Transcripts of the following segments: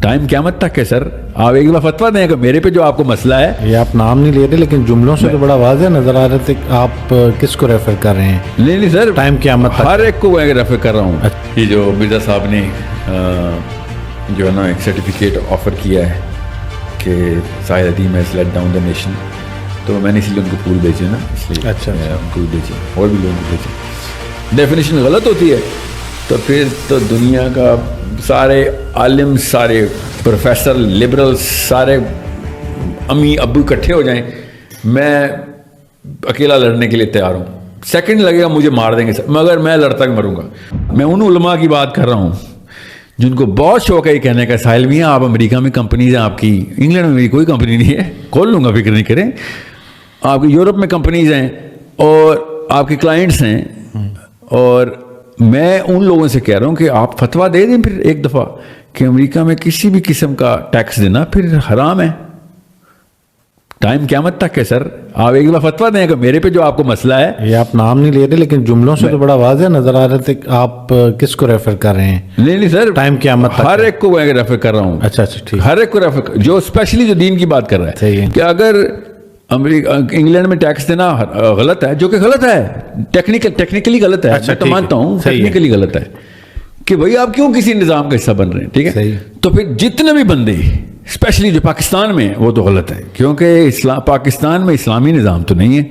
Time قیامت تک ہے سر. آپ ایک بار فتویٰ دیں کہ میرے پہ جو آپ کو مسئلہ ہے. یہ آپ نام نہیں لے رہے لیکن جملوں سے تو بڑا واضح نظر آ رہا تھا کہ آپ کس کو ریفر کر رہے ہیں. نہیں سر, ٹائم قیامت تک ہر ایک کو میں ریفر کر رہا ہوں. یہ جو مرزا صاحب نے جو ہے نا ایک سرٹیفکیٹ آفر کیا ہے کہ Sahir Adeem has let down the nation, تو میں نے اسی لیے ان کو پھول بھیجے نا, اس لیے اچھا ان کو بھی بھیجے اور بھی لوگوں کو بھیجے. ڈیفینیشن غلط ہوتی ہے تو پھر تو دنیا کا سارے عالم, سارے پروفیسر, لبرل, سارے امی ابو اکٹھے ہو جائیں, میں اکیلا لڑنے کے لیے تیار ہوں. سیکنڈ لگے گا مجھے مار دیں گے سر, مگر میں لڑتا بھی مروں گا. میں ان علماء کی بات کر رہا ہوں جن کو بہت شوق ہے یہ کہنے کا, ساحل میاں آپ امریکہ میں کمپنیز ہیں آپ کی, انگلینڈ میں میری کوئی کمپنی نہیں ہے, کھول لوں گا فکر نہیں کریں. آپ کی یورپ میں کمپنیز ہیں اور آپ کے کلائنٹس ہیں, اور میں ان لوگوں سے کہہ رہا ہوں کہ آپ فتویٰ دے دیں پھر ایک دفعہ کہ امریکہ میں کسی بھی قسم کا ٹیکس دینا پھر حرام ہے. ٹائم قیامت تک ہے سر. آپ ایک بار فتویٰ دیں کہ میرے پہ جو آپ کو مسئلہ ہے. یہ آپ نام نہیں لے رہے لیکن جملوں سے تو بڑا واضح نظر آ رہا تھا کہ آپ کس کو ریفر کر رہے ہیں. نہیں سر, ٹائم قیامت تک ہر ایک کو میں ریفر کر رہا ہوں. اچھا ٹھیک, ہر ایک کو ریفر, جو اسپیشلی جو دین کی بات کر رہا ہے. صحیح ہے کہ اگر امریکہ انگلینڈ میں ٹیکس دینا غلط ہے, جو کہ غلط ہے, ٹیکنیکلی غلط ہے, میں تو مانتا ہوں ٹیکنیکلی غلط ہے, کہ بھائی آپ کیوں کسی نظام کا حصہ بن رہے ہیں. ٹھیک ہے, تو پھر جتنے بھی بندے اسپیشلی جو پاکستان میں, وہ تو غلط ہے, کیونکہ پاکستان میں اسلامی نظام تو نہیں ہے.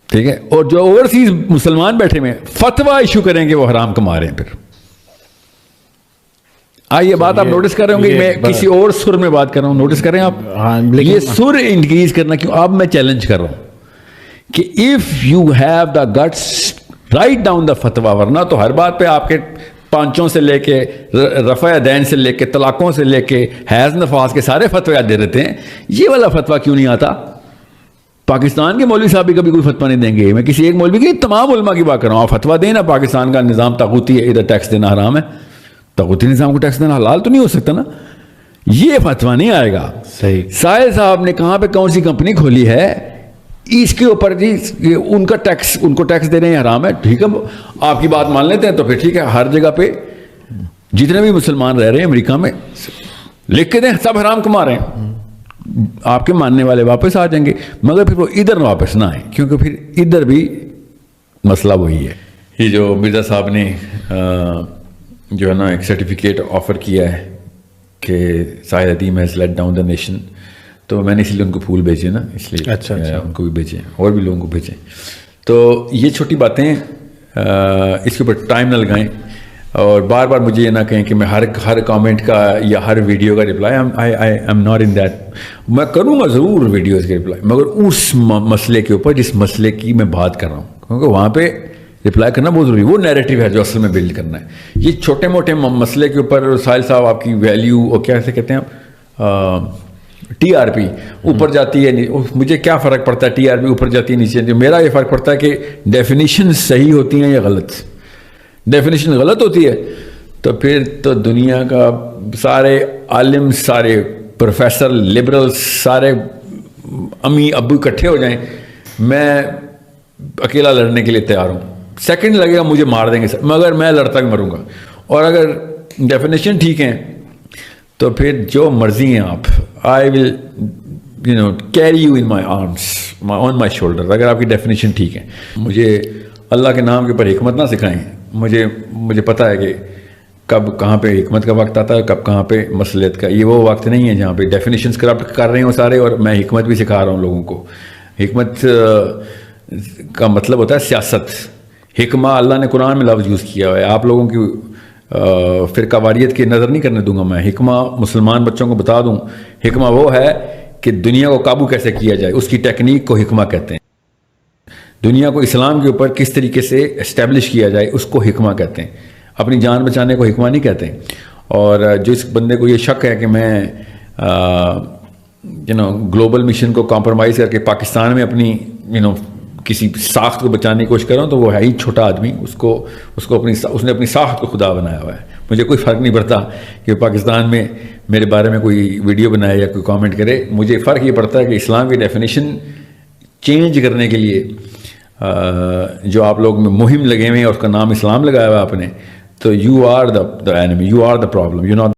ٹھیک ہے, اور جو اوورسیز مسلمان بیٹھے ہوئے فتویٰ ایشو کریں گے وہ حرام کما رہے ہیں. پھر یہ بات آپ نوٹس کر رہے ہوں گے, میں کسی اور سر میں بات کر رہا ہوں, نوٹس کریں آپ. یہ سر انکریز کرنا کیوں, اب میں چیلنج کر رہا ہوں کہ if you have the guts write down the فتویٰ, ورنہ تو ہر بات پہ آپ کے پانچوں سے لے کے رفع دین سے لے کے طلاقوں سے لے کے حیض نفاس کے سارے فتویات دے دیتے ہیں. یہ والا فتویٰ کیوں نہیں آتا؟ پاکستان کے مولوی صاحب بھی کبھی کوئی فتویٰ نہیں دیں گے. میں کسی ایک مولوی کی, تمام علماء کی بات کر رہا ہوں. آپ فتویٰ دیں نا, پاکستان کا نظام طاغوتی ہے, ادھر ٹیکس دینا حرام ہے. طاغوتی نظام کو ٹیکس دینا حلال تو نہیں ہو سکتا نا. یہ فتویٰ نہیں آئے گا. صحیح. ساحل صاحب نے کہاں پہ کون سی کمپنی کھولی ہے, اس کے اوپر جی ان کا ٹیکس, ان کو ٹیکس دینا حرام ہے. ٹھیک ہے, آپ کی بات مان لیتے ہیں تو پھر ٹھیک ہے, ہر جگہ پہ جتنے بھی مسلمان رہ رہے ہیں امریکہ میں لکھ کے دیں سب حرام کما رہے ہیں. آپ کے ماننے والے واپس آ جائیں گے, مگر پھر وہ ادھر واپس نہ آئیں, کیونکہ پھر ادھر بھی مسئلہ وہی ہے. یہ جو مرزا صاحب نے جو ہے نا ایک سرٹیفکیٹ آفر کیا ہے کہ Sahir Adeem has let down the nation, تو میں نے اسی لیے ان کو پھول بھیجے نا, اس لیے اچھا ان کو بھی بھیجے اور بھی لوگوں کو بھیجیں. تو یہ چھوٹی باتیں, اس کے اوپر ٹائم نہ لگائیں, اور بار بار مجھے یہ نہ کہیں کہ میں ہر کامنٹ کا یا ہر ویڈیو کا reply, I am not in that. میں کروں گا ضرور ویڈیوز کے رپلائی, مگر اس مسئلے کے اوپر جس مسئلے کی میں بات کر رہا ہوں, کیونکہ وہاں پہ رپلائی کرنا بہت ضروری ہے. وہ نیریٹو ہے جو اصل میں بلڈ کرنا ہے. یہ چھوٹے موٹے مسئلے کے اوپر ساحل صاحب آپ کی ویلیو, اور کیا سے کہتے ہیں آپ, ٹی آر پی اوپر جاتی ہے, مجھے کیا فرق پڑتا ہے ٹی آر پی اوپر جاتی ہے نیچے. میرا یہ فرق پڑتا ہے کہ ڈیفینیشن صحیح ہوتی ہیں یا غلط. ڈیفینیشن غلط ہوتی ہے تو پھر تو دنیا کا سارے عالم, سارے پروفیسر, لبرل, سارے امی ابو اکٹھے ہو جائیں, میں اکیلا لڑنے کے لیے تیار ہوں. سیکنڈ لگے گا مجھے مار دیں گے سر, مگر میں لڑتا بھی مروں گا. اور اگر ڈیفینیشن ٹھیک ہیں تو پھر جو مرضی ہیں آپ, I will carry you in my arms, on my shoulder. اگر آپ کی ڈیفینیشن ٹھیک ہے, مجھے اللہ کے نام کے اوپر حکمت نہ سکھائیں. مجھے پتہ ہے کہ کب کہاں پہ حکمت کا وقت آتا ہے, کب کہاں پہ مصلحت کا. یہ وہ وقت نہیں ہے جہاں پہ ڈیفینیشنز کرپٹ کر رہے ہوں سارے, اور میں حکمت بھی سکھا رہا ہوں لوگوں کو. حکمت کا مطلب ہوتا ہے سیاست. حکمہ اللہ نے قرآن میں لفظ یوز کیا ہوا ہے. آپ لوگوں کی فرقہ واریت کی نظر نہیں کرنے دوں گا میں. حکمہ مسلمان بچوں کو بتا دوں, حکمہ وہ ہے کہ دنیا کو قابو کیسے کیا جائے, اس کی ٹیکنیک کو حکمہ کہتے ہیں. دنیا کو اسلام کے اوپر کس طریقے سے اسٹیبلش کیا جائے, اس کو حکمہ کہتے ہیں. اپنی جان بچانے کو حکمہ نہیں کہتے. اور جس بندے کو یہ شک ہے کہ میں گلوبل مشن کو کمپرومائز کر کے پاکستان میں اپنی کسی ساخت کو بچانے کی کوشش کر رہا ہوں, تو وہ ہے ہی چھوٹا آدمی. اس نے اپنی ساخت کو خدا بنایا ہوا ہے. مجھے کوئی فرق نہیں پڑتا کہ پاکستان میں میرے بارے میں کوئی ویڈیو بنائے یا کوئی کامنٹ کرے. مجھے فرق یہ پڑتا ہے کہ اسلام کی ڈیفینیشن چینج کرنے کے لیے جو آپ لوگ میں مہم لگے ہوئے ہیں, اور اس کا نام اسلام لگایا ہوا آپ نے, تو you are the enemy, you are the problem, you're not